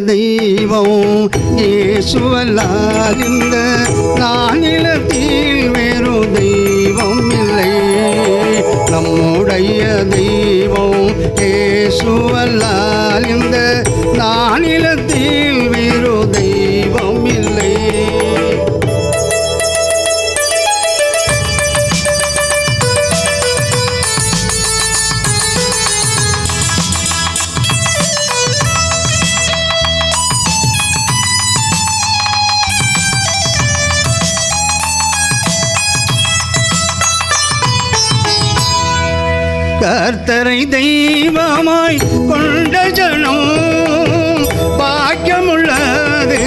தெய்வம் இயேசுவல்லால் இந்த நானிலத்தில் வேறு தெய்வம் இல்லை. நம்முடைய தெய்வம் இயேசுவல்லால் இந்த நானிலத்தில் வேறு தெய்வம் இல்லை. கர்த்தரை தெய்வமாய் கொண்ட ஜனம் பாக்கியமுள்ளது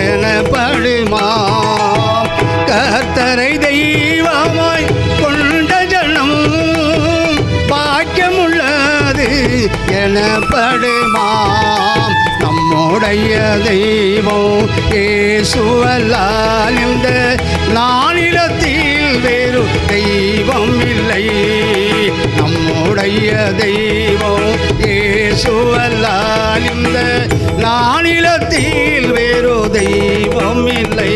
எனப்படுமா. கர்த்தரை தெய்வமாய் கொண்ட ஜனம் பாக்கியமுள்ளது எனப்படுமா. நம்முடைய தெய்வம் இயேசுவல்லால் இந்த நானிலத்தில் வேறு தெய்வம் இல்லை. நம்முடைய தெய்வம் இயேசுவல்லால் இந்த நானிலத்தில் வேறு தெய்வம் இல்லை.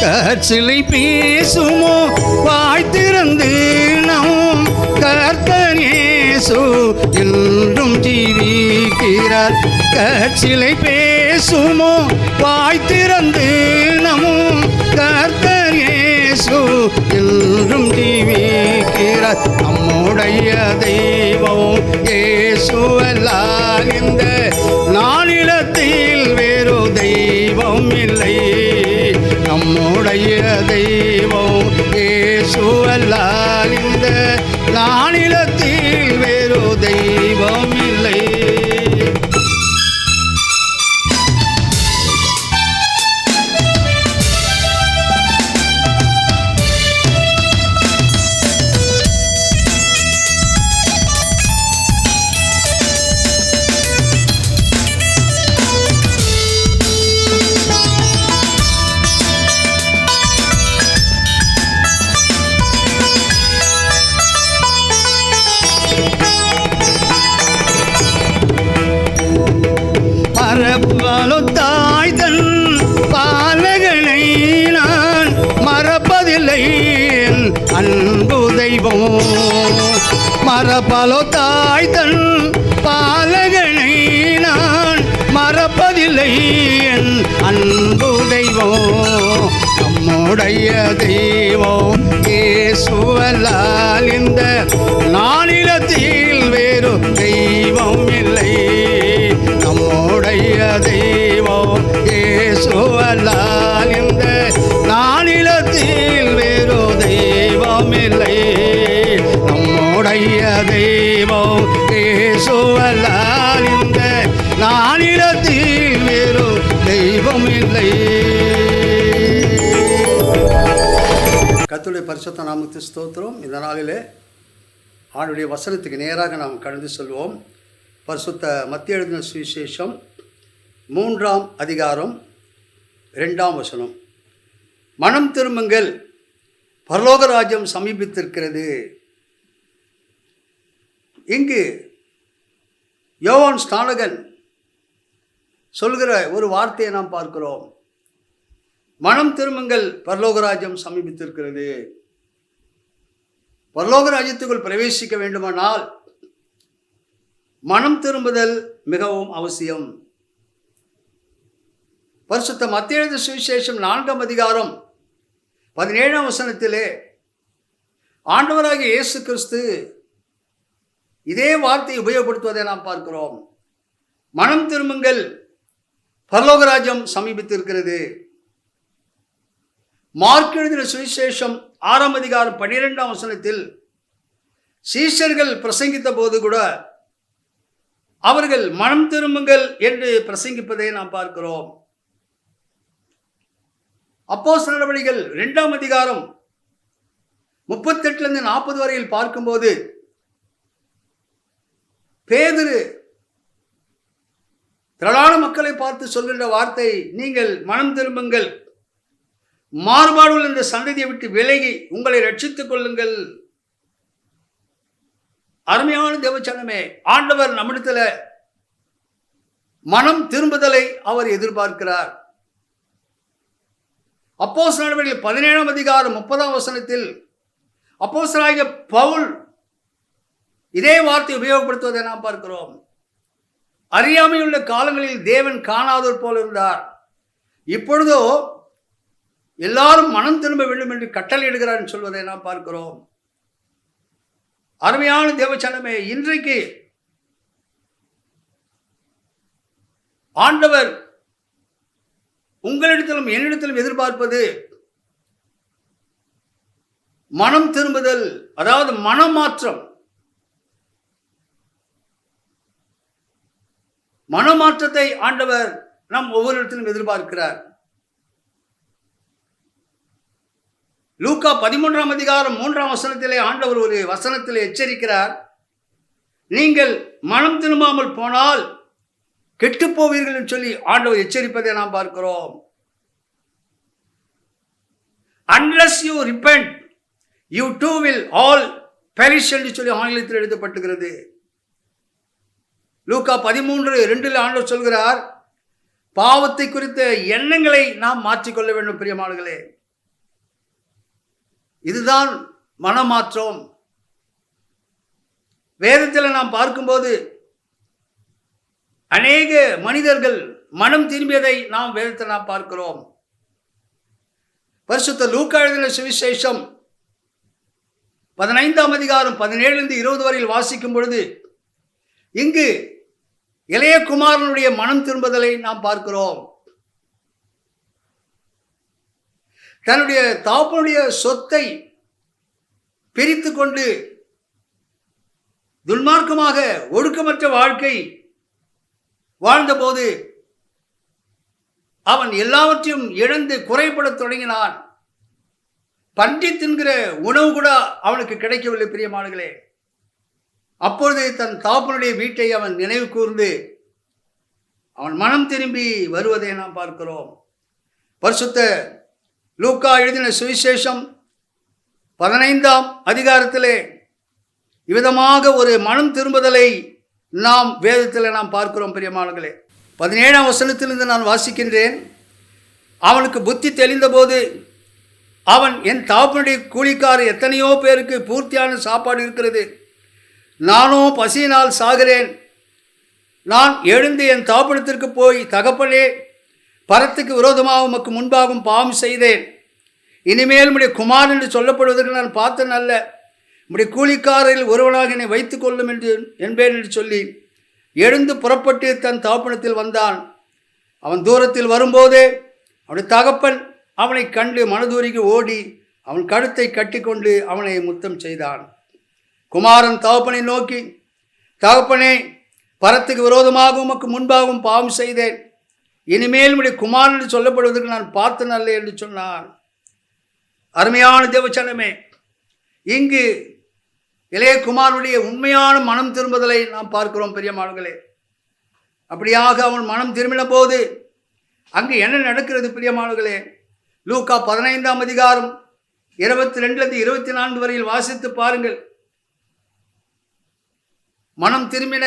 கற்சிலை பேசுமோ வாய் திறந்து நம் கர்த்தர் இயேசு என்றும் ஜீவிக்கிறார். கற்சிலை பேசுமோ வாய் திறந்து நம் கர்த்தர் இயேசு என்றும் ஜீவிக்கிறார். நம்முடைய தெய்வம் இயேசுவல்லால் இந்த நானிலத்தில் வேறு தெய்வம் இல்லை. நம்முடைய தெய்வம் இயேசுவல்லால் இந்த நானிலத்தில் வேறு தெய்வம் இல்லை. தாய் தன் பாலகனை நான் மறப்பதில்லை என் அன்பு தெய்வம். மறப்பலோ தாய் தன் பாலகனை நான் மறப்பதில்லை என் அன்பு தெய்வம். நம்முடைய தெய்வம் இயேசுவல்லால் இந்த நானிலத்தில் வேறு தெய்வம் இல்லை. நம்முடைய தெய்வம் இயேசுவல்லால் இந்த நானிலத்தில் வேறு தெய்வம் இல்லை. நம்முடைய தெய்வம் இயேசுவல்லால் இந்த நானிலத்தில் வேறு தெய்வம் இல்லை. கர்த்தருடைய பரிசுத்த நாமத்துக்கு ஸ்தோத்திரம். இந்த நாளிலே ஆண்டுடைய வசனத்துக்கு நேராக நாம் கடந்து செல்வோம். பரிசுத்த மத்தேயு எழுதின சுவிசேஷம் 3ஆம் அதிகாரம் 2ஆம் வசனம். மனம் திரும்புங்கள், பரலோக ராஜ்யம் சமீபித்திருக்கிறது. இங்கு யோவான் ஸ்நானகன் சொல்கிற ஒரு வார்த்தையை நாம் பார்க்கிறோம். மனம் திரும்புங்கள், பரலோக ராஜ்யம் சமீபித்திருக்கிறது. பரலோக ராஜ்யத்துக்குள் பிரவேசிக்க வேண்டுமானால் மனம் திரும்புதல் மிகவும் அவசியம். பரிசுத்த மத்தேயு எழுதின சுவிசேஷம் 4ஆம் அதிகாரம் 17ஆம் வசனத்திலே ஆண்டவராகிய இயேசு கிறிஸ்து இதே வார்த்தையை உபயோகப்படுத்துவதை நாம் பார்க்கிறோம். மனம் திரும்புங்கள், பரலோக ராஜ்யம் சமீபித்திருக்கிறது. மார்க் எழுதின சுவிசேஷம் 6ஆம் அதிகாரம் 12ஆம் வசனத்தில் சீஷர்கள் பிரசங்கித்த போது கூட அவர்கள் மனம் திரும்புங்கள் என்று பிரசங்கிப்பதை நாம் பார்க்கிறோம். அப்போஸ்தலர் நடவடிக்கைகள் 2ஆம் அதிகாரம் 38 வரையில் பார்க்கும்போது பேதுரு திரளான மக்களை பார்த்து சொல்கின்ற வார்த்தை, நீங்கள் மனம் திரும்புங்கள், மாறுபாடுள்ள இந்த சந்ததியை விட்டு விலகி உங்களை ரட்சித்துக் கொள்ளுங்கள். அருமையான தேவச்சனமே, ஆண்டவர் நம்மிடத்தில் மனம் திரும்புதலை அவர் எதிர்பார்க்கிறார். அப்போஸ்தலர் நடவடிக்கைகள் 17ஆம் அதிகாரம் 30ஆம் வசனத்தில் அப்போஸ்தலனாகிய பவுல் இதே வார்த்தை உபயோகப்படுத்துவதை நாம் பார்க்கிறோம். அறியாமையுள்ள காலங்களில் தேவன் காணாதோர் போல இருந்தார், இப்பொழுதோ எல்லாரும் மனம் திரும்ப வேண்டும் என்று கட்டளையிடுகிறார் சொல்வதை நாம் பார்க்கிறோம். அருமையான தேவச்சனமே, இன்றைக்கு ஆண்டவர் உங்களிடத்திலும் என்னிடத்திலும் எதிர்பார்ப்பது மனம் திரும்புதல், அதாவது மனமாற்றம். மனமாற்றத்தை ஆண்டவர் நம் ஒவ்வொருத்திலும் எதிர்பார்க்கிறார். லூக்கா 13ஆம் அதிகாரம் 3ஆம் வசனத்திலே ஆண்டவர் ஒரு வசனத்திலே எச்சரிக்கிறார். நீங்கள் மனம் திரும்பாமல் போனால் கெட்டு போவீர்கள் என்று சொல்லி ஆண்டவர் எச்சரிப்பதை நாம் பார்க்கிறோம். Unless you repent, you too will all perish என்று சொல்லி ஆங்கிலத்தில் எழுதப்பட்டுகிறது. லூக்கா 13:2 ஆண்டவர் சொல்கிறார், பாவத்தை குறித்த எண்ணங்களை நாம் மாற்றிக்கொள்ள வேண்டும். பிரியமானவர்களே, இதுதான் மனமாற்றம். வேதத்தில் நாம் பார்க்கும்போது அநேக மனிதர்கள் மனம் திரும்பியதை நாம் வேதத்தில் நாம் பார்க்கிறோம். பரிசுத்த லூக்கா எழுதின சுவிசேஷம் 15ஆம் அதிகாரம் 17-20 வரையில் வாசிக்கும் பொழுது இங்கு இளைய குமாரனுடைய மனம் திரும்புதலை நாம் பார்க்கிறோம். தன்னுடைய தகப்பனுடைய சொத்தை பிரித்து கொண்டு துன்மார்க்கமாக ஒடுக்கமற்ற வாழ்க்கை வாழ்ந்தபோது அவன் எல்லாவற்றையும் இழந்து குறைபடத் தொடங்கினான். பன்றி தின்கிற உணவு கூட அவனுக்கு கிடைக்கவில்லை. பிரியமானவர்களே, அப்பொழுது தன் தகப்பனுடைய வீட்டை அவன் நினைவு கூர்ந்து அவன் மனம் திரும்பி வருவதை நாம் பார்க்கிறோம். பரிசுத்த லூக்கா எழுதின சுவிசேஷம் 15ஆம் அதிகாரத்திலே இவ்விதமாக ஒரு மனம் திரும்புதலை நாம் வேதத்தில் நாம் பார்க்கிறோம். பிரியமானவர்களே, 17ஆம் வசனத்திலிருந்து நான் வாசிக்கின்றேன். அவனுக்கு புத்தி தெளிந்தபோது அவன், என் தகப்பனுடைய கூலிக்காரர் எத்தனையோ பேருக்கு பூர்த்தியான சாப்பாடு இருக்கிறது, நானோ பசியினால் சாகிறேன். நான் எழுந்து என் தகப்பனத்திற்கு போய், தகப்பனே, பரத்துக்கு விரோதமாக உமக்கு முன்பாகவும் பாவம் செய்தேன், இனிமேல் உம்முடைய குமாரன் என்று சொல்லப்படுவதற்கு நான் பார்த்தன் அல்ல, உம்முடைய கூலிக்காரில் ஒருவனாக என்னை வைத்துக் கொள்ளும் என்பேன் என்று சொல்லி எழுந்து புறப்பட்டு தன் தகப்பனத்தில் வந்தான். அவன் தூரத்தில் வரும்போதே அவனுடைய தகப்பன் அவனை கண்டு மனதுருகி ஓடி அவன் கழுத்தை கட்டிக்கொண்டு அவனை முத்தம் செய்தான். குமாரன் தகப்பனை நோக்கி, தகப்பனே, பரத்துக்கு விரோதமாக உமக்கு முன்பாகவும் பாவம் செய்தேன், இனிமேல் உம்முடைய குமாரன் என்று சொல்லப்படுவதற்கு நான் பார்த்தன் அல்ல என்று சொன்னான். அருமையான தேவச்சனமே, இங்கு இளைய குமாரனுடைய உண்மையான மனம் திரும்புதலை நாம் பார்க்கிறோம். பிரியமானவர்களே, அப்படியாக அவன் மனம் திரும்பின போது அங்கு என்ன நடக்கிறது? பிரியமானவர்களே, லூக்கா 15ஆம் அதிகாரம் 22-24 வரையில் வாசித்து பாருங்கள். மனம் திரும்பின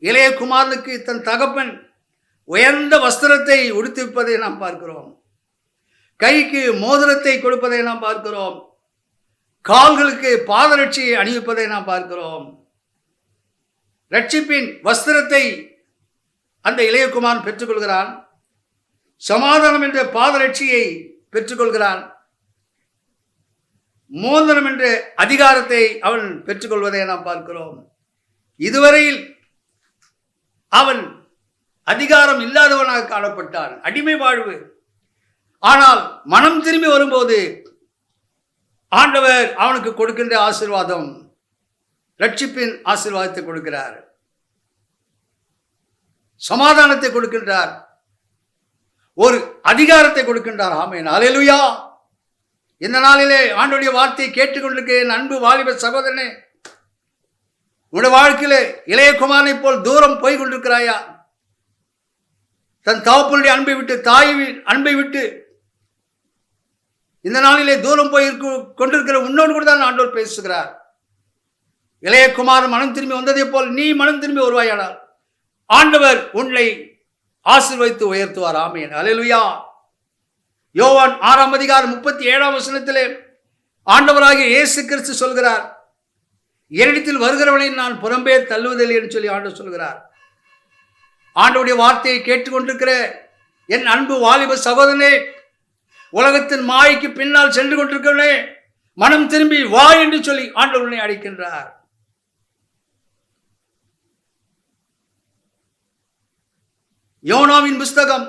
இளைய குமாரனுக்கு தன் தகப்பன் உயர்ந்த வஸ்திரத்தை உடுத்திப்பதை நாம் பார்க்கிறோம். கைக்கு மோதிரத்தை கொடுப்பதை நாம் பார்க்கிறோம். கால்களுக்கு பாதரட்சியை அணிவிப்பதை நாம் பார்க்கிறோம். ரட்சிப்பின் வஸ்திரத்தை அந்த இளையகுமாரன் பெற்றுக்கொள்கிறான். சமாதானம் என்ற பாதரட்சியை பெற்றுக்கொள்கிறான். மோதிரம் என்ற அதிகாரத்தை அவன் பெற்றுக்கொள்வதை நாம் பார்க்கிறோம். இதுவரையில் அவன் அதிகாரம் இல்லாதவனாக காணப்பட்டான், அடிமை வாழ்வு. ஆனால் மனம் திரும்பி வரும்போது ஆண்டவர் அவனுக்கு கொடுக்கின்ற ஆசீர்வாதம், ரட்சிப்பின் ஆசீர்வாதத்தை கொடுக்கிறார், சமாதானத்தை கொடுக்கின்றார், ஒரு அதிகாரத்தை கொடுக்கின்றார். ஆமென், அல்லேலூயா. இந்த நாளிலே ஆண்டவருடைய வார்த்தையை கேட்டுக்கொண்டிருக்கிறேன் அன்பு வாலிப சகோதரனே, உன்னுடைய வாழ்க்கையில இளையகுமாரனை போல் தூரம் போய் கொண்டிருக்கிறாயா? தன் தகப்பனுடைய அன்பை விட்டு, தாயின் அன்பை விட்டு இந்த நாளிலே தூரம் போய் கொண்டிருக்கிற உன்னோடு கூட தான் ஆண்டவர் பேசுகிறார். இளையகுமாரன் மனம் திரும்பி வந்ததை போல் நீ மனம் திரும்பி வருவாயானால் ஆண்டவர் உன்னை ஆசீர்வதித்து உயர்த்துவார். ஆமென். அல்லேலூயா. யோவான் 6:37 ஆண்டவராகிய இயேசு கிறிஸ்து சொல்கிறார், என்னிடத்தில் வருகிறவனை நான் புறம்பே தள்ளுவதில்லை என்று சொல்லி ஆண்டவர் சொல்கிறார். ஆண்டவருடைய வார்த்தையை கேட்டுக்கொண்டிருக்கிற என் அன்பு வாலிப சகோதரனே, உலகத்தின் மாய்க்கு பின்னால் சென்று கொண்டிருக்கிறவனே, மனம் திரும்பி வா என்று சொல்லி ஆண்டவர் உன்னை அழைக்கின்றார். யோனாவின் புஸ்தகம்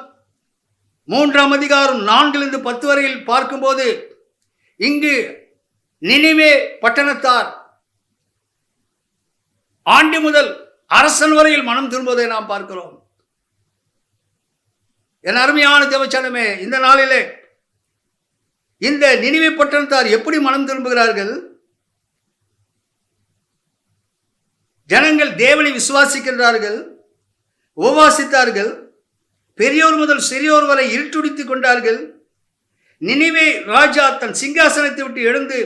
3:4-10 வரையில் பார்க்கும்போது இங்கு நினிவே பட்டணத்தார் ஆண்டி முதல் அரசன் வரையில் மனம் திரும்புவதை நாம் பார்க்கிறோம். என் அருமையான தேவச்சனமே, இந்த நாளிலே இந்த நினிவே பட்டணத்தார் எப்படி மனம் திரும்புகிறார்கள்? ஜனங்கள் தேவனை விசுவாசிக்கின்றார்கள், உபவாசித்தார்கள், பெரியோர் முதல் சிறியோர் வரை இருட்டுடித்துக் கொண்டார்கள். நினிவே ராஜா தன் சிங்காசனத்தை விட்டு எழுந்து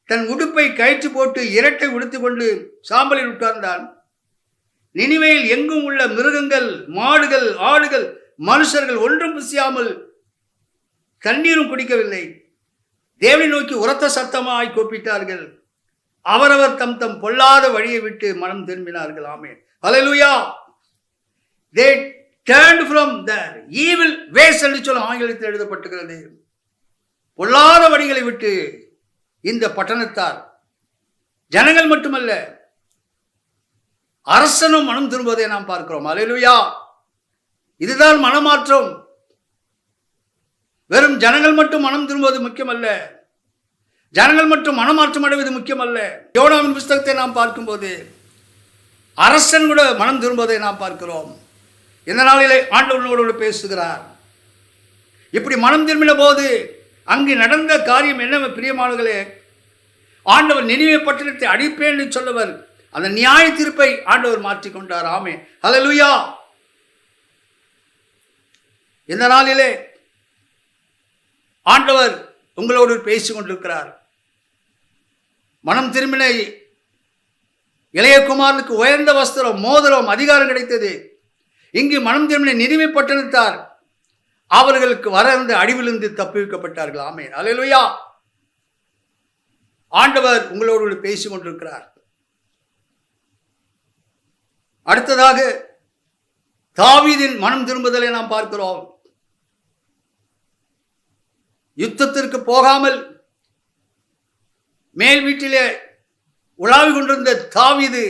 தன் உடுப்பை கயிற்று போட்டு இரட்டை உடுத்துக் கொண்டு சாம்பலில் உட்கார்ந்தான். நினிவேயில் எங்கும் உள்ள மிருகங்கள், மாடுகள், ஆடுகள், மனுஷர்கள் ஒன்றும் புசியாமல் தண்ணீரும் குடிக்கவில்லை. தேவனை நோக்கி உரத்த சத்தமாய் கூப்பிட்டார்கள். அவரவர் தம் தம் பொல்லாத வழியை விட்டு மனம் திரும்பினார்கள். ஆமென். ஹல்லேலூயா. They turned from their evil ways என்று சொல்ல ஆங்கிலத்தில் எழுதப்பட்டிருக்கிறது. பொல்லாத வழிகளை விட்டு இந்த பட்டணத்தார், ஜனங்கள் மட்டுமல்ல அரசனும் மனம் திரும்புவதை நாம் பார்க்கிறோம். ஹல்லேலூயா. இதுதான் மனமாற்றம். வெறும் ஜனங்கள் மட்டும் மனம் திரும்புவது முக்கியமல்ல, ஜனங்கள் மட்டும் மனமாற்றம் அடைவது முக்கியமல்ல. யோனாவின் புஸ்தகத்தை நாம் பார்க்கும்போது அரசன் கூட மனம் திரும்புவதை நாம் பார்க்கிறோம். இந்த நாளிலே ஆண்டவரோடு பேசுகிறார். இப்படி மனம் திரும்பின போது அங்கு நடந்த காரியம் என்ன பிரியமானவர்களே? ஆண்டவர் நினிவே பட்டணத்தை அழிப்பேன் என்று சொல்லவர் அந்த நியாய தீர்ப்பை ஆண்டவர் மாற்றிக்கொண்டார். ஆமென். ஹல்லேலூயா. இந்த நாளிலே ஆண்டவர் உங்களோடு பேசிக் கொண்டிருக்கிறார். மனம் திரும்பின இளையகுமாரனுக்கு உயர்ந்த வஸ்திரம், மோதிரம், அதிகாரம் கிடைத்தது. இங்கு மனம் திரும்பின நினிவே பட்டணத்தார் அவர்களுக்கு வர இருந்த அழிவிலிருந்து தப்புவிக்கப்பட்டார்கள். ஆமென். அல்லேலூயா. ஆண்டவர் உங்களோடு பேசிக் கொண்டிருக்கிறார். அடுத்ததாக தாவீதின் மனம் திரும்புதலை நாம் பார்க்கிறோம். யுத்தத்திற்கு போகாமல் மேல் வீட்டிலே உலாவிக் கொண்டிருந்த தாவீது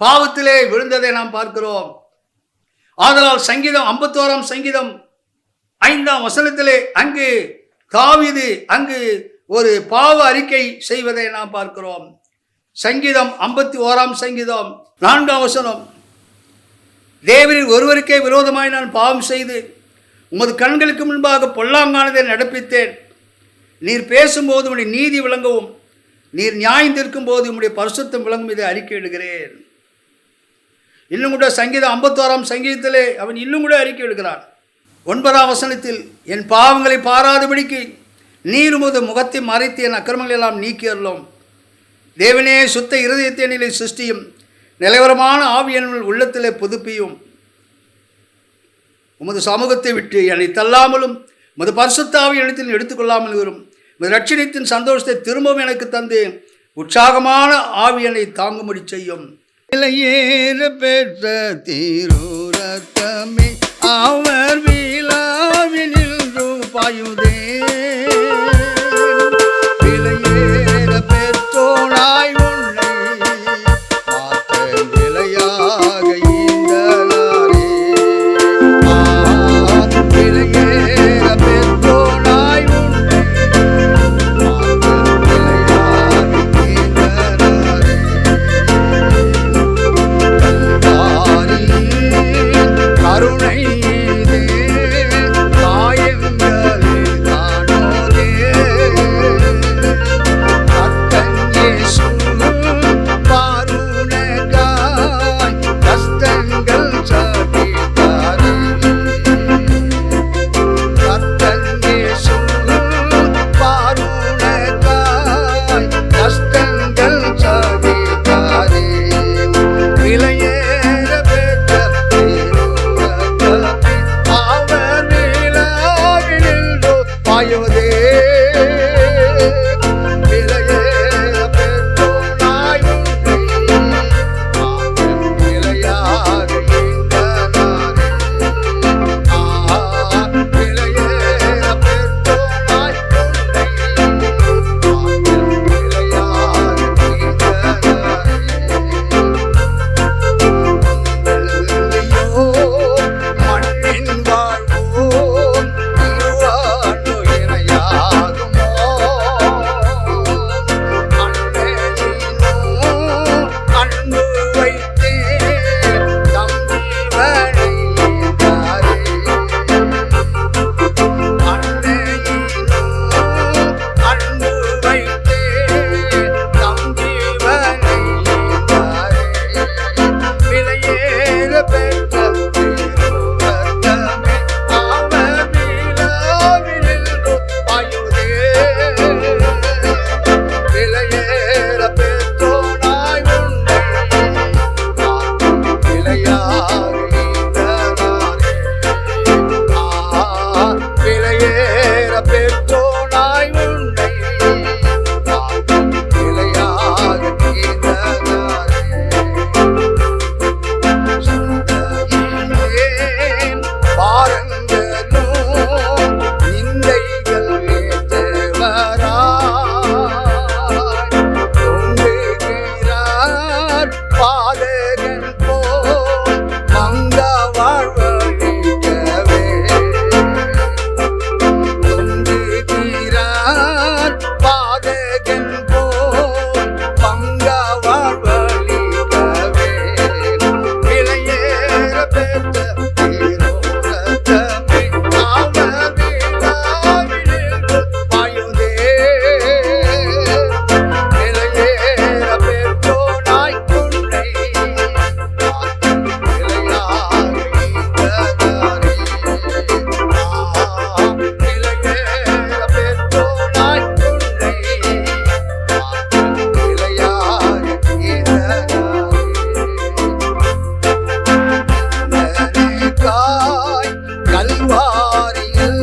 பாவத்திலே விழுந்ததை நாம் பார்க்கிறோம். ஆதலால் சங்கீதம் 51 சங்கீதம் 5 அங்கு தாவீது அங்கு ஒரு பாவ அறிக்கை செய்வதை நாம் பார்க்கிறோம். சங்கீதம் 51 சங்கீதம் 4 தேவனின் ஒருவருக்கே விரோதமாய் நான் பாவம் செய்து உமது கண்களுக்கு முன்பாக பொல்லாங்கானதை நடப்பித்தேன். நீர் பேசும்போது உம்முடைய நீதி விளங்கவும், நீர் நியாயம் தீர்க்கும் போது உம்முடைய பரிசுத்தம் விளங்கும் இதை அறிக்கையிடுகிறேன். இன்னும் கூட சங்கீதம் 51 சங்கீதத்திலே அவன் இன்னும் கூட அறிக்கை எடுக்கிறான். 9 என் பாவங்களை பாராதபடிக்கு நீர் உமது முகத்தை மறைத்து என் அக்கிரமங்களை எல்லாம் நீக்கி அருளும். தேவனே, சுத்த இருதயத்தை நிலை சிருஷ்டியும், நிலவரமான ஆவியின் உள்ளத்திலே புதுப்பியும். உமது சமூகத்தை விட்டு என்னை தள்ளாமலும் உமது பரிசுத்த ஆவி இடத்தில் எடுத்துக்கொள்ளாமல் வரும். உமது ரட்சணத்தின் சந்தோஷத்தை திரும்பவும் எனக்கு தந்து உற்சாகமான ஆவி என்னை தாங்கும்படி செய்யும். இளையேற பெற்ற தீரூரத்தமே அவர் விழாவினில் பாயுதே. இளையேற பெற்றோனாய் உன்னை மாற்ற விலையாக ஈந்தனாரே. இளையேற பெற்றோனாய் உன்னை மாற்ற விலையாக ஈந்தனாரே. கருணை காயங்களில் வைத்தே தம் ஜீவனை ஈந்தாரே. விலையேற பெற்ற திருரத்தமே அவர் விழாவினின்று பாயுதே. விலையேற பெற்றோனாய் உன்னை காக்கும் விலையாக ஈந்தனாரே. விலையேற பெற்றோனாய் உன்னை காக்கும் விலையாக ஈந்தனாரே. சிந்தையிலே பாரங்களும் நிந்தைகள் ஏற்றவராய் தொங்குகிறார் பாதகன் போல் மங்க வாழ்வழிக்கவே. தொங்குகிறார் பாதகன் போல் மங்க வாழ்வழிக்கவே. விலையேற பெற்ற திருரத்தமே அவர் விழாவினின்று பாயுதே. விலையேற பெற்றோனாய் உன்னை காக்கும் விலையாக ஈந்தனாரே. விலையேற பெற்றோனாய் உன்னை காக்கும் விலையாக ஈந்தனாரே. எனக்காய் கல்வாரியில்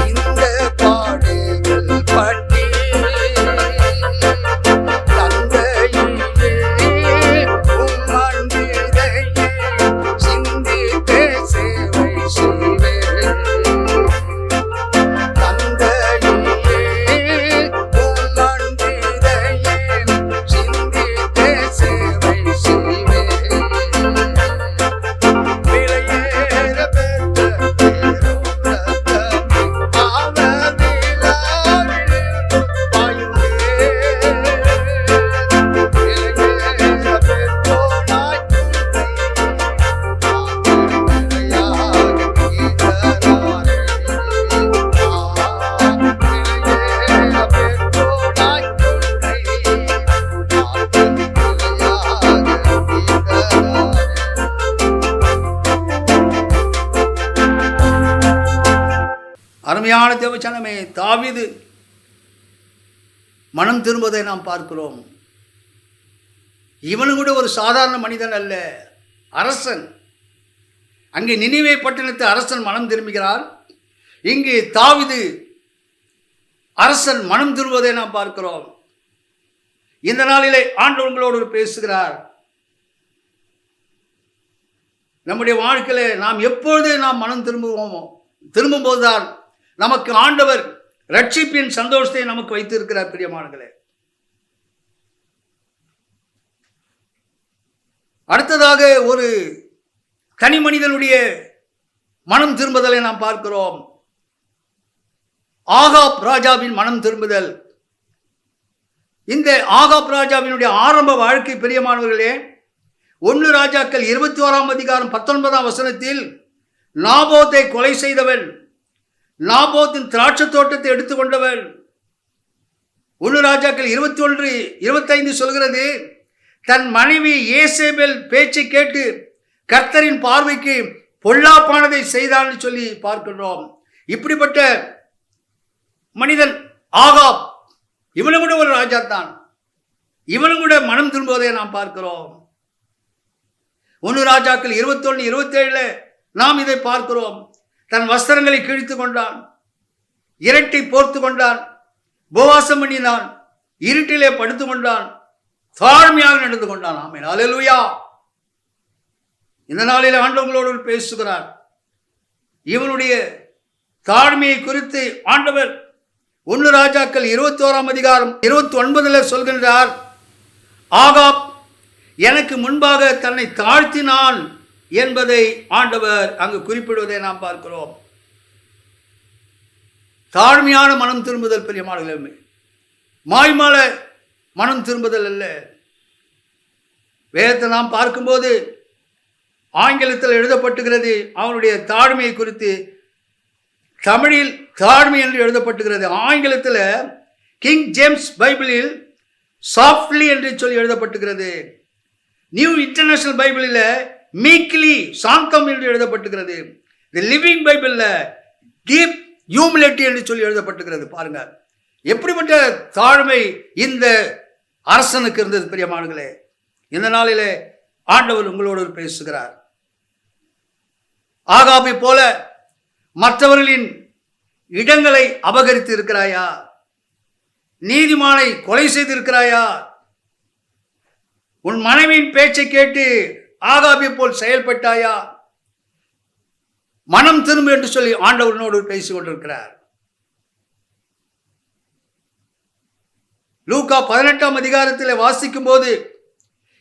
இந்த பாடுகள் பட்டி தந்தையிலே உம் அன்பினையே சிந்தித்தே சேவை செய்வேன். தந்தையிலே உம் அன்பினையே சிந்தித்தே சேவை செய்வேன். விலையேற பெற்ற திருரத்தமே அவர் விழாவினின்று பாயுதே. விலையேற பெற்றோனாய் உன்னை காக்கும் விலையாக ஈந்தனாரே. விலையேற பெற்றோனாய் உன்னை காக்கும் விலையாக ஈந்தனாரே. அருமையான தேவச்சனமே, தாவீது மனம் திரும்புவதை நாம் பார்க்கிறோம். இவனு கூட ஒரு சாதாரண மனிதன் அல்ல, அரசன். அங்கே நினிவே பட்டணத்து அரசன் மனம் திரும்புகிறார். இங்கு தாவீது அரசன் மனம் திரும்புவதை நாம் பார்க்கிறோம். இந்த நாளிலே ஆண்டவர் உங்களோடு பேசுகிறார். நம்முடைய வாழ்க்கையிலே நாம் எப்பொழுது நாம் மனம் திரும்பும்போதுதான் நமக்கு ஆண்டவர் ரட்சிப்பின் சந்தோஷத்தை நமக்கு வைத்திருக்கிறார். பிரியமானங்களே, அடுத்ததாக ஒரு தனி மனிதனுடைய மனம் திரும்புதலை நாம் பார்க்கிறோம். ஆகாப் ராஜாவின் மனம் திரும்புதல். இந்த ஆகாப் ராஜாவினுடைய ஆரம்ப வாழ்க்கை, பிரியமானவர்களே, 1 ராஜாக்கள் 21 அதிகாரம் 19 வசனத்தில் நாபோத்தை கொலை செய்தவன், நாபோத்தின் திராட்சை தோட்டத்தை எடுத்துக்கொண்டவன். 1 ராஜாக்கள் 21:25 சொல்கிறது, தன் மனைவி ஏசேபேல் பேச்சை கேட்டு கர்த்தரின் பார்வைக்கு பொல்லாப்பானதை செய்தான்னு சொல்லி பார்க்கிறோம். இப்படிப்பட்ட மனிதன் ஆகாப், இவனு கூட ஒரு ராஜா தான். இவனு கூட மனம் திரும்புவதை நாம் பார்க்கிறோம். 1 ராஜாக்கள் 21:27 நாம் இதை பார்க்கிறோம். தன் வஸ்திரங்களை கிழித்து கொண்டான், இரட்டை போர்த்து கொண்டான், உபவாசம் பண்ணினான், இருட்டிலே படுத்து கொண்டான், தாழ்மையாக நடந்து கொண்டான். ஆமென், அல்லேலூயா. இந்த நாளில் ஆண்டவங்களோடு பேசுகிறார். இவனுடைய தாழ்மையை குறித்து ஆண்டவர் 1 ராஜாக்கள் 21 அதிகாரம் 29 சொல்கின்றார், ஆகாப் எனக்கு முன்பாக தன்னை தாழ்த்தினான் என்பதை ஆண்டவர் அங்கு குறிப்பிடுவதை நாம் பார்க்கிறோம். தாழ்மையான மனம் திரும்புதல், பிரியமானவர்களே, மாய்மால மனம் திரும்புதல் அல்ல. வேதத்தை நாம் பார்க்கும்போது ஆங்கிலத்தில் எழுதப்பட்டுகிறது அவனுடைய தாழ்மையை குறித்து. தமிழில் தாழ்மை என்று எழுதப்பட்டுகிறது. ஆங்கிலத்தில் கிங் ஜேம்ஸ் பைபிளில் சாஃப்ட்லி என்று சொல்லி எழுதப்பட்டுகிறது. நியூ இன்டர்நேஷனல் பைபிளில் மீக்லி சாந்தம் என்று எழுதப்பட்டுகிறது. தி லிவிங் பைபிளில் டீப் ஹியூமிலிட்டி என்று சொல்லி எழுதப்பட்டுகிறது. பாருங்க எப்படிப்பட்ட தாழ்மை இந்த அரசனுக்கு இருந்தது பிரியமானங்களே. இந்த நாளிலே ஆண்டவர் உங்களோடு பேசுகிறார். ஆகாபை போல மற்றவர்களின் இடங்களை அபகரித்து இருக்கிறாயா? நீதிமானை கொலை செய்திருக்கிறாயா? உன் மனைவியின் பேச்சை கேட்டு ஆகாபை போல் செயல்பட்டாயா? மனம் திரும்பு என்று சொல்லி ஆண்டவனோடு பேசிக் கொண்டிருக்கிறார். லூக்கா 18ஆம் அதிகாரத்தில் வாசிக்கும் போது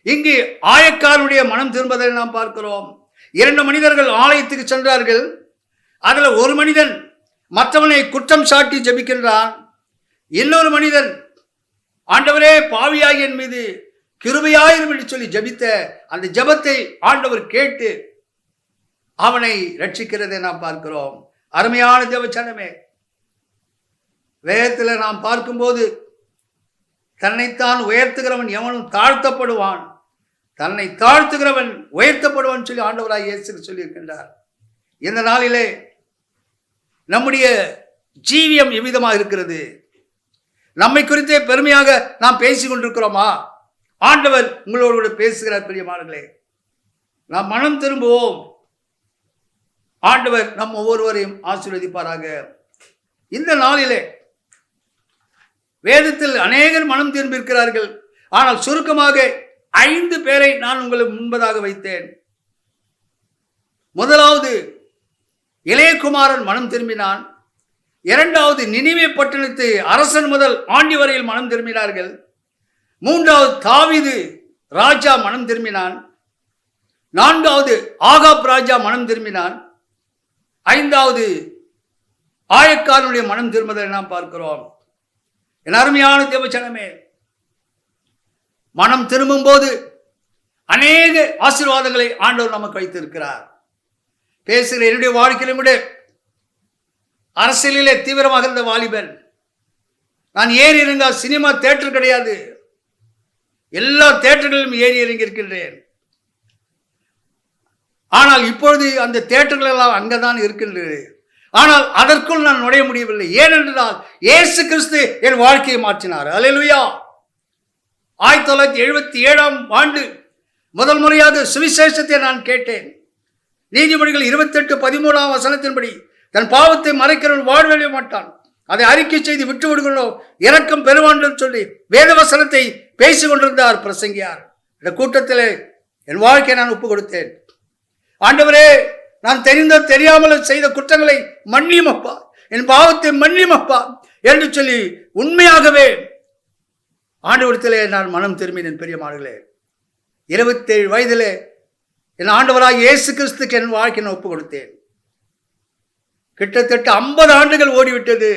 இங்கு ஆயக்காரனுடைய மனம் திரும்பதை நாம் பார்க்கிறோம். 2 மனிதர்கள் ஆலயத்துக்கு சென்றார்கள். அதில் ஒரு மனிதன் மற்றவனை குற்றம் சாட்டி ஜெபிக்கின்றான். இன்னொரு மனிதன் ஆண்டவரே பாவியாகி என் மீது கிருபையாயிரும் என்று சொல்லி ஜெபித்த அந்த ஜெபத்தை ஆண்டவர் கேட்டு அவனை ரட்சிக்கிறதை நாம் பார்க்கிறோம். அருமையான தேவச்சனமே, வேதத்தில் நாம் பார்க்கும்போது தன்னைத்தான் உயர்த்துகிறவன் எவனும் தாழ்த்தப்படுவான், தன்னை தாழ்த்துகிறவன் உயர்த்தப்படுவான் சொல்லி ஆண்டவராய் இயேசு சொல்லியிருக்கின்றார். இந்த நாளிலே நம்முடைய ஜீவியம் எவ்விதமாக இருக்கிறது? நம்மை குறித்தே பெருமையாக நாம் பேசிக் கொண்டிருக்கிறோமா? ஆண்டவர் உங்களோடு பேசுகிறார் பிரியமானவர்களே. நாம் மனம் திரும்புவோம். ஆண்டவர் நம் ஒவ்வொருவரையும் ஆசீர்வதிப்பாராக. இந்த நாளிலே வேதத்தில் அநேகர் மனம் திரும்பியிருக்கிறார்கள். ஆனால் சுருக்கமாக 5 பேரை நான் உங்களுக்கு முன்பதாக வைத்தேன். முதலாவது இளையகுமாரன் மனம் திரும்பினான். 2வது நினிவே பட்டணத்து அரசன் முதல் ஆண்டி வரையில் மனம் திரும்பினார்கள். 3வது தாவீது ராஜா மனம் திரும்பினான். 4வது ஆகாப் ராஜா மனம் திரும்பினான். 5வது ஆயக்காரனுடைய மனம் திரும்புவதை நாம் பார்க்கிறோம். என் அருமையான தேவச்சனமே, மனம் திரும்பும் போது அநேக ஆசீர்வாதங்களை ஆண்டவர் நமக்கு வைத்திருக்கிறார். பேசுகிற என்னுடைய வாழ்க்கையிலும் கூட அரசியலிலே தீவிரமாக இருந்த வாலிபன். நான் ஏறி இறங்க சினிமா தியேட்டர் கிடையாது, எல்லா தியேட்டர்களிலும் ஏறி இறங்கி இருக்கின்றேன். ஆனால் இப்பொழுது அந்த தியேட்டர்கள் எல்லாம் அங்கதான் இருக்கின்றது. ஆனால் அதற்குள் நான் நுழைய முடியவில்லை. ஏனென்றால் இயேசு கிறிஸ்து என் வாழ்க்கையை மாற்றினார். அல்லேலூயா. 1977ஆம் ஆண்டு முதல் முறையாக சுவிசேஷத்தை நான் கேட்டேன். நீதிமொழிகள் 28:13ஆம் வசனத்தின்படி தன் பாவத்தை மறைக்கிறவன் வாழ்வே மாட்டான், அதை அறிக்கை செய்து விட்டு விடுகிறோ இரக்கம் பெறுவான் சொல்லி வேத வசனத்தை பேசிக் கொண்டிருந்தார் பிரசங்கியார். இந்த கூட்டத்தில் என் வாழ்க்கையை நான் ஒப்புக் கொடுத்தேன். ஆண்டவரே, நான் தெரிந்தோ தெரியாமல் செய்த குற்றங்களை மன்னியும் அப்பா, என் பாவத்தை மன்னியும் அப்பா என்று சொல்லி உண்மையாகவே ஆண்டவரத்திலே நான் மனம் திரும்பினேன். பெரியமானவர்களே, 27 வயதிலே என் ஆண்டவராக இயேசு கிறிஸ்துக்கு என் வாழ்க்கையை ஒப்பு கொடுத்தேன். கிட்டத்தட்ட 50 ஆண்டுகள் ஓடிவிட்டது.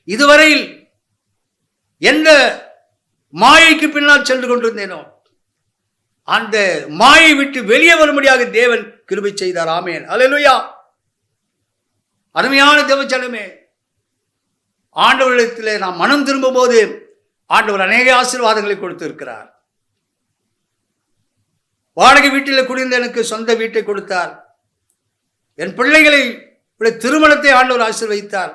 இதுவரையில் எந்த மாயைக்கு பின்னால் சென்று கொண்டிருந்தேனோ அந்த மாயை விட்டு வெளியே வரும்படியாக தேவன் கிருபை செய்தார். ஆமென். அல்லேலூயா. அருமையான தேவச்சனமே, ஆண்டவரிடத்திலே நாம் மனம் திரும்பும் போது ஆண்டவர் அநேக ஆசீர்வாதங்களை கொடுத்திருக்கிறார். வாடகை வீட்டில் குடியிருந்த எனக்கு சொந்த வீட்டை கொடுத்தார். என் பிள்ளைகளை திருமணத்தை ஆண்டவர் ஆசீர்வதித்தார்.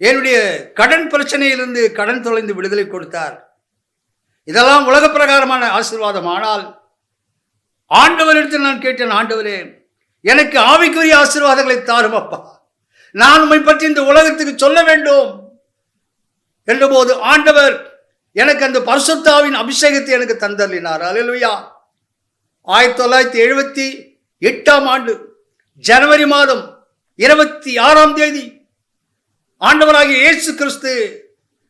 என்னுடைய கடன் பிரச்சனையிலிருந்து கடன் தொலைந்து விடுதலை கொடுத்தார். இதெல்லாம் உலக பிரகாரமான ஆசீர்வாதம். ஆனால் ஆண்டவரிடத்தில் நான் கேட்டேன், ஆண்டவரே, எனக்கு ஆவிக்குரிய ஆசீர்வாதங்களை தாரும் அப்பா, நான் உம்மை பற்றி இந்த உலகத்துக்கு சொல்ல வேண்டும் என்றபோது ஆண்டவர் எனக்கு அந்த பரிசுத்த ஆவியின் அபிஷேகத்தை எனக்கு தந்தள்ளினார். அல்லேலூயா. 1978ஆம் ஆண்டு ஜனவரி மாதம் 26ஆம் தேதி ஆண்டவராகிய இயேசு கிறிஸ்து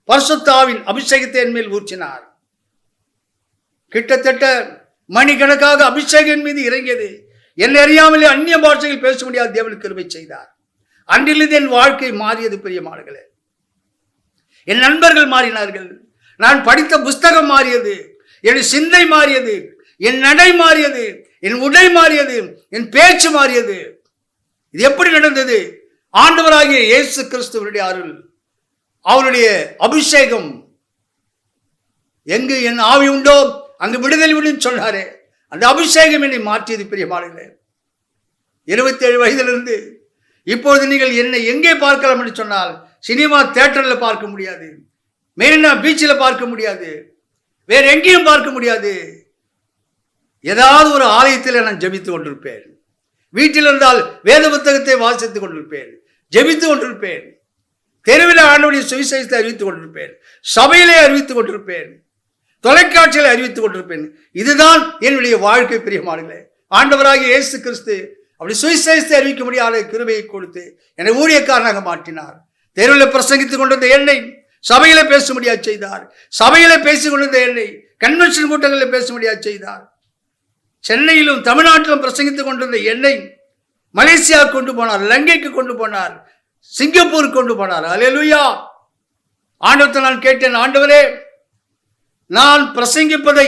பரிசுத்த ஆவியின் அபிஷேகத்தை என் மேல் ஊற்றினார். கிட்டத்தட்ட மணிக்கணக்காக அபிஷேகம் மீது இறங்கியது. என்னை அறியாமலே அந்நிய பாஷையில் பேச முடியாத தேவன் கிருபை செய்தார். அன்றிலிருந்து என் வாழ்க்கை மாறியது. பெரியமானவர்களே, என் நண்பர்கள் மாறினார்கள், நான் படித்த புஸ்தகம் மாறியது, என் சிந்தை மாறியது, என் நடை மாறியது, என் உடை மாறியது, என் பேச்சு மாறியது. இது எப்படி நடந்தது? ஆண்டவராகிய இயேசு கிறிஸ்துவனுடைய அருள், அவருடைய அபிஷேகம், எங்கு என் ஆவி உண்டோ அங்கு விடுதலை உண்டு சொன்னாரே, அந்த அபிஷேகம் என்னை மாற்றியது பிரியமானவர்களே. 27 வயதிலிருந்து இப்பொழுது நீங்கள் என்னை எங்கே பார்க்கலாம் என்று சொன்னால், சினிமா தியேட்டரில் பார்க்க முடியாது, மெரினா பீச்சில் பார்க்க முடியாது, வேற எங்கேயும் பார்க்க முடியாது. ஏதாவது ஒரு ஆலயத்தில் நான் ஜெபித்து கொண்டிருப்பேன். வீட்டில் இருந்தால் வேத புத்தகத்தை வாசித்துக் கொண்டிருப்பேன், ஜெபித்து கொண்டிருப்பேன். தெருவில் ஆண்டவருடைய சுவிசேஷத்தை அறிவித்துக் கொண்டிருப்பேன், சபையிலே அறிவித்துக் கொண்டிருப்பேன், தொலைக்காட்சியில் அறிவித்துக் கொண்டிருப்பேன். இதுதான் என்னுடைய வாழ்க்கை பிரியமானங்களே. ஆண்டவராகிய இயேசு கிறிஸ்து அப்படி சுவிசேஷத்தை அறிவிக்க முடியாத கிருபையை கொடுத்து என்னை ஊழியக்காரனாக மாற்றினார். தெருவில் பிரசங்கித்துக் கொண்டிருந்த என்னை சபையில பேச முடியாது செய்தார். சபையில பேசிக் கொண்டிருந்த என்னை கன்வென்ஷன் கூட்டங்களில் பேச முடியாது செய்தார். சென்னையிலும் தமிழ்நாட்டிலும் பிரசங்கித்துக் கொண்டிருந்த என்னை மலேசியா கொண்டு போனார், லங்கைக்கு கொண்டு போனார், சிங்கப்பூருக்கு கொண்டு போனார். அல்லேலூயா. ஆண்டவரை நான் கேட்டேன், ஆண்டவரே, நான் பிரசங்கிப்பதை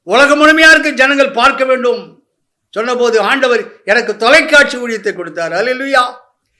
உலகம் முழுமையா இருக்க ஜனங்கள் பார்க்க வேண்டும் சொன்னபோது ஆண்டவர் எனக்கு தொலைக்காட்சி ஊழியத்தை கொடுத்தார். அல்லேலூயா.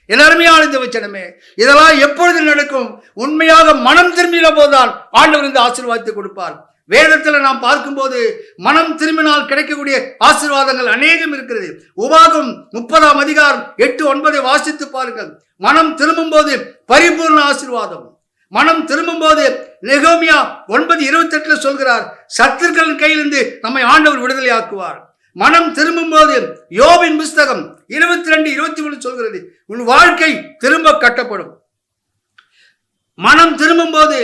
என் அருமையான தேவச்சனமே, இதெல்லாம் எப்பொழுது நடக்கும்? உண்மையாக மனம் திரும்பின போதுதான் ஆண்டவர் இந்த ஆசீர்வாதத்தை கொடுப்பார். வேதத்தில் நாம் பார்க்கும்போது மனம் திரும்பினால் கிடைக்கக்கூடிய ஆசீர்வாதங்கள் அநேகம் இருக்கிறது. உபாகம் 30ஆம் அதிகாரம் 8-9 வாசித்து பாருங்கள். மனம் திரும்பும் போது பரிபூர்ண ஆசீர்வாதம். மனம் திரும்பும் போது நெகோமியா 9:28 சொல்கிறார், சத்துருக்களின் கையிலிருந்து நம்மை ஆண்டவர் விடுதலை ஆக்குவார். மனம் திரும்பும் போது யோபின் புஸ்தகம் 22:23 சொல்கிறது, உன் வாழ்க்கை திரும்ப கட்டப்படும். மனம் திரும்பும் போது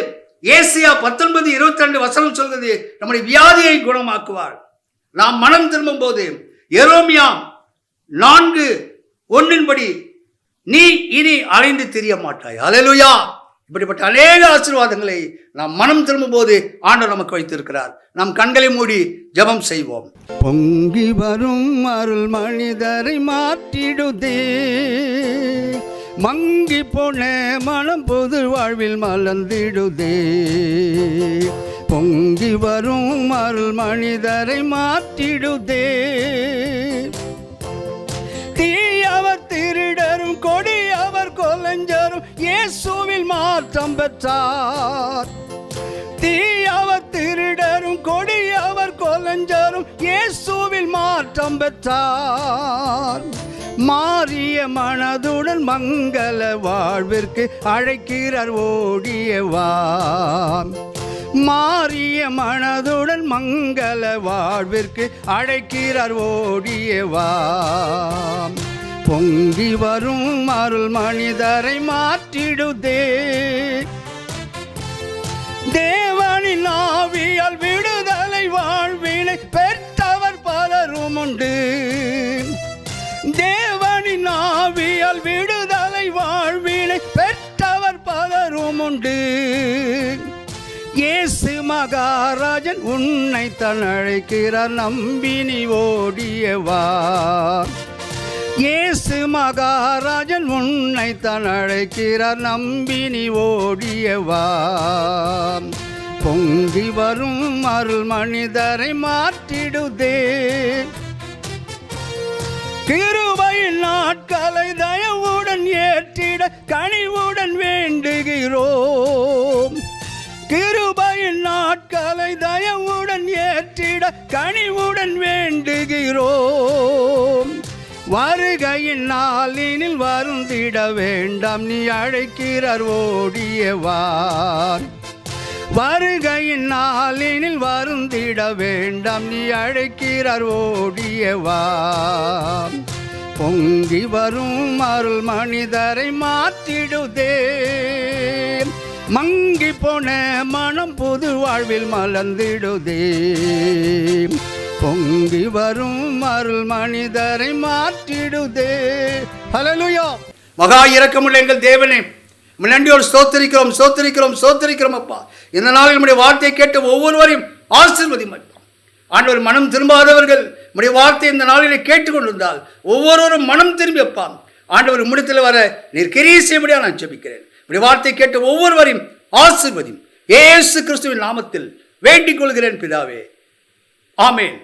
ஏசியா 19:22 சொல்கிறது, நம்முடைய வியாதியை குணமாக்குவார். நாம் மனம் திரும்பும் போது எரோமியா 4:1 நீ இனி அலைந்து திரிய மாட்டாய். அல்லேலூயா. இப்படிப்பட்ட அநேக ஆசீர்வாதங்களை நாம் மனம் திரும்பும் போது ஆண்டவர் நமக்கு வைத்திருக்கிறார். நாம் கண்களை மூடி ஜெபம் செய்வோம். பொங்கி வரும் அருள் மனிதரை மாற்றிடுதே, மங்கி போன மனம் பொது வாழ்வில் மலர்ந்திடுதே. பொங்கி வரும் அருள் மனிதரை மாற்றிடுதே, தீயவர் திருடரும் கொடியவர் கொலைஞரும் இயேசுவில் மாற்றம் பெற்றார். தீயவர் திருடரும் கொடியவர் கொலைஞரும் இயேசுவில் மாற்றம் பெற்றார். மாறிய மனதுடன் மங்கள வாழ்விற்கு அழைக்கிறார் ஓடியவா. மாறிய மனதுடன் மங்கள வாழ்விற்கு அழைக்கிறார் ஓடியவா. பொங்கி வரும் அருள் மனிதரை மாற்றிடுதே, தேவனின் ஆவியால் விடுதலை வாழ்வினை பெற்றவர் பலரும் உண்டு. தேவனின் ஆவியால் விடுதலை வாழ்வினை பெற்றவர் பலரும் உண்டு. இயேசு மகாராஜன் உன்னை தான் அழைக்கிறார், நம்பினி ஓடியவா. இயேசு மகாராஜன் உன்னை தான் அழைக்கிறார், நம்பினி ஓடியவா. பொங்கி வரும் அருள் மனிதரை மாற்றிடுதே, கிருபையின் நாட்களை தயவுடன் ஏற்றிட கனிவுடன் வேண்டுகிறோம். கிருபையின் நாட்களை தயவுடன் ஏற்றிட கனிவுடன் வேண்டுகிறோம். வருகையின் நாளினில் வருந்திட வேண்டாம், நீ அழைக்கிறார் ஓடியவா. வருகையின் நாளினில் வருந்திட வேண்டாம், நீ அழைக்கிறார் ஓடியவா. பொங்கி வரும் அருள் மனிதரை மாற்றிடுதே, மங்கி போன மனம் புது வாழ்வில் மலர்ந்திடுதே. பொங்கி வரும் அருள் மனிதரை மாற்றிடுதே. ஹல்லேலூயா. மகா இரக்கமுள்ள எங்கள் தேவனே, நன்றியோடு ஸ்தோத்திரிக்கிறோம், ஸ்தோத்திரிக்கிறோம், ஸ்தோத்திரிக்கிறோம் அப்பா. இந்த நாளில் நம்முடைய வார்த்தையை கேட்ட ஒவ்வொருவரையும் ஆசீர்வதியும் அப்பா. ஆண்டவர், மனம் திரும்பாதவர்கள் நம்முடைய வார்த்தை இந்த நாளிலே கேட்டுக்கொண்டிருந்தால் ஒவ்வொருவரும் மனம் திரும்பி அப்பா ஆண்டவர் முடித்தில் வர நீர் கிரியை செய்யும்படியாக நான் ஜெபிக்கிறேன். நம்முடைய வார்த்தை கேட்ட ஒவ்வொருவரையும் ஆசீர்வதியும் இயேசு கிறிஸ்துவின் நாமத்தில் வேண்டிக் கொள்கிறேன் பிதாவே. ஆமென்.